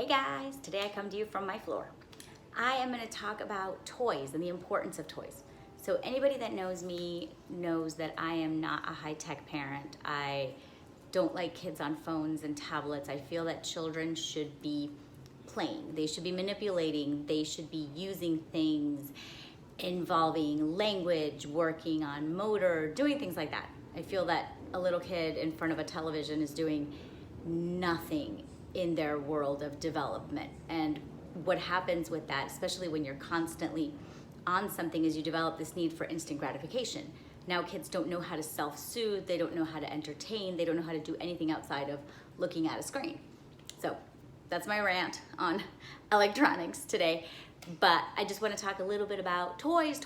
Hey guys, today I come to you from my floor. I am going to talk about toys and the importance of toys. So anybody that knows me knows that I am not a high-tech parent. I don't like kids on phones and tablets. I feel that children should be playing. They should be manipulating. They should be using things involving language, working on motor, doing things like that. I feel that a little kid in front of a television is doing nothing in their world of development. And what happens with that, especially when you're constantly on something, is you develop this need for instant gratification. Now kids don't know how to self-soothe, they don't know how to entertain, they don't know how to do anything outside of looking at a screen. So that's my rant on electronics today. But I just want to talk a little bit about toys,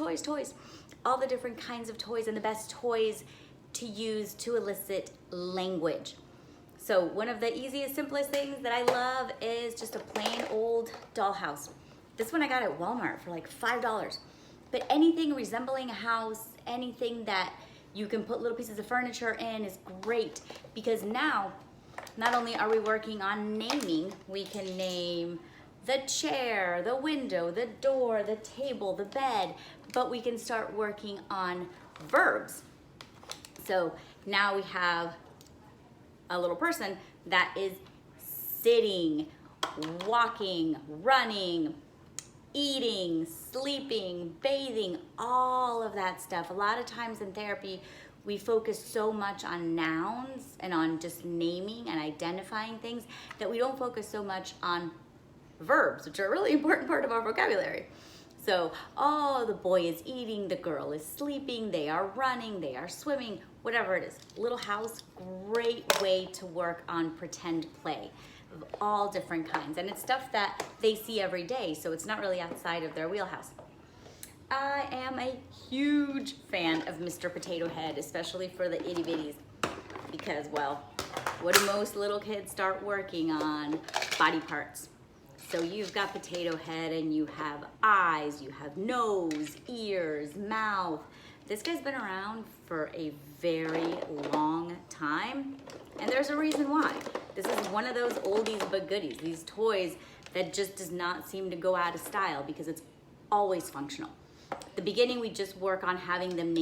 all the different kinds of toys and the best toys to use to elicit language. So one of the easiest, simplest things that I love is just a plain old dollhouse. This one I got at Walmart for like $5. But anything resembling a house, anything that you can put little pieces of furniture in is great, because now not only are we working on naming, we can name the chair, the window, the door, the table, the bed, but we can start working on verbs. So now we have a little person that is sitting, walking, running, eating, sleeping, bathing, all of that stuff. A lot of times in therapy, we focus so much on nouns and on just naming and identifying things that we don't focus so much on verbs, which are a really important part of our vocabulary. So, oh, the boy is eating, the girl is sleeping, they are running, they are swimming, whatever it is. Little house, great way to work on pretend play of all different kinds. And it's stuff that they see every day, so it's not really outside of their wheelhouse. I am a huge fan of Mr. Potato Head, especially for the itty bitties, because, well, what do most little kids start working on? Body parts. So you've got potato head and you have eyes, you have nose, ears, mouth. This guy's been around for a very long time, and there's a reason why. This is one of those oldies but goodies, these toys that just does not seem to go out of style because it's always functional. At the beginning, we just work on having them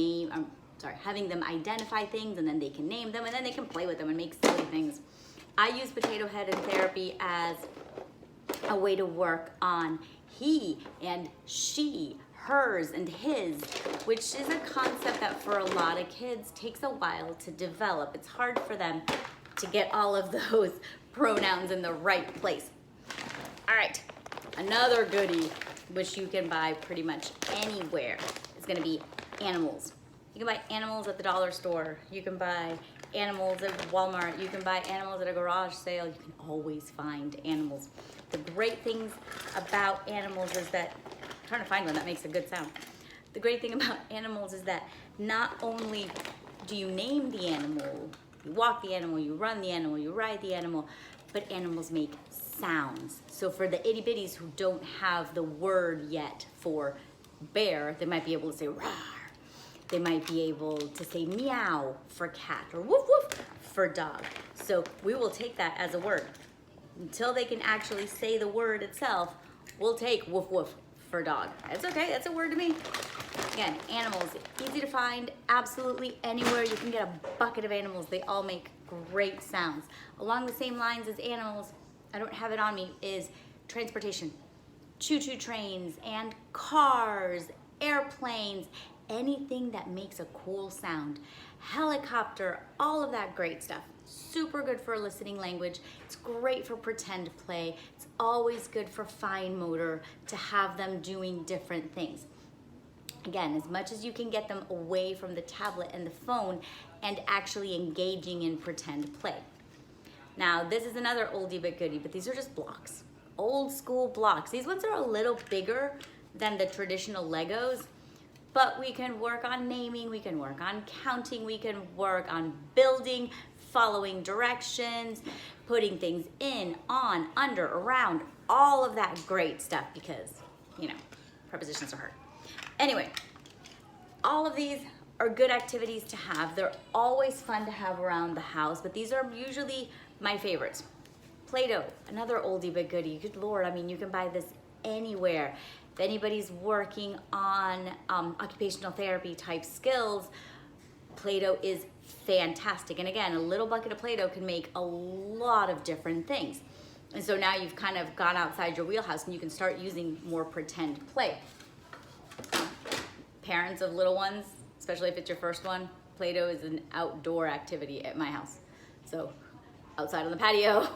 having them identify things, and then they can name them, and then they can play with them and make silly things. I use potato head in therapy as a way to work on he and she, hers and his, which is a concept that for a lot of kids takes a while to develop. It's hard for them to get all of those pronouns in the right place. All right, another goodie, which you can buy pretty much anywhere, is gonna be animals. You can buy animals at the dollar store. You can buy animals at Walmart. You can buy animals at a garage sale. You can always find animals. The great things about animals is that, I'm trying to find one that makes a good sound. The great thing about animals is that not only do you name the animal, you walk the animal, you run the animal, you ride the animal, but animals make sounds. So for the itty bitties who don't have the word yet for bear, they might be able to say rawr. They might be able to say meow for cat or woof woof for dog. So we will take that as a word. Until they can actually say the word itself, we'll take woof woof for dog. It's okay, that's a word to me. Again, animals, easy to find absolutely anywhere. You can get a bucket of animals. They all make great sounds. Along the same lines as animals, I don't have it on me, is transportation. Choo-choo trains and cars, airplanes, anything that makes a cool sound. Helicopter, all of that great stuff. Super good for eliciting language. It's great for pretend play. It's always good for fine motor to have them doing different things. Again, as much as you can get them away from the tablet and the phone and actually engaging in pretend play. Now, this is another oldie but goodie, but these are just blocks. Old school blocks. These ones are a little bigger than the traditional Legos, but we can work on naming, we can work on counting, we can work on building, following directions, putting things in, on, under, around, all of that great stuff because, you know, prepositions are hard. Anyway, all of these are good activities to have. They're always fun to have around the house, but these are usually my favorites. Play-Doh, another oldie but goodie. Good Lord, I mean, you can buy this anywhere. If anybody's working on occupational therapy type skills, Play-Doh is fantastic. And again, a little bucket of Play-Doh can make a lot of different things. And so now you've kind of gone outside your wheelhouse and you can start using more pretend play. Parents of little ones, especially if it's your first one, Play-Doh is an outdoor activity at my house. So outside on the patio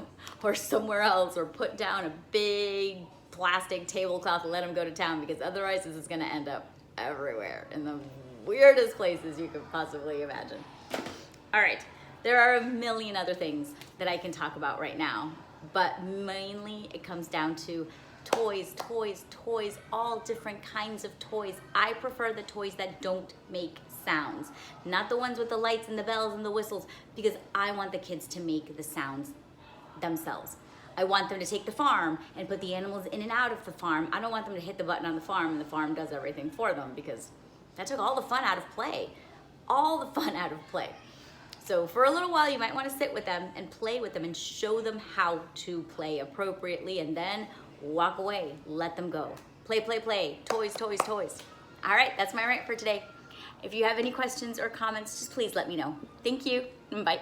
or somewhere else, or put down a big plastic tablecloth and let them go to town, because otherwise this is gonna end up everywhere in the weirdest places you could possibly imagine. All right, there are a million other things that I can talk about right now, but mainly it comes down to toys, toys, toys, all different kinds of toys. I prefer the toys that don't make sounds, not the ones with the lights and the bells and the whistles, because I want the kids to make the sounds themselves. I want them to take the farm and put the animals in and out of the farm. I don't want them to hit the button on the farm and the farm does everything for them, because that took all the fun out of play. All the fun out of play. So for a little while, you might want to sit with them and play with them and show them how to play appropriately, and then walk away, let them go. Play, play, play, toys, toys, toys. All right, that's my rant for today. If you have any questions or comments, just please let me know. Thank you, and bye.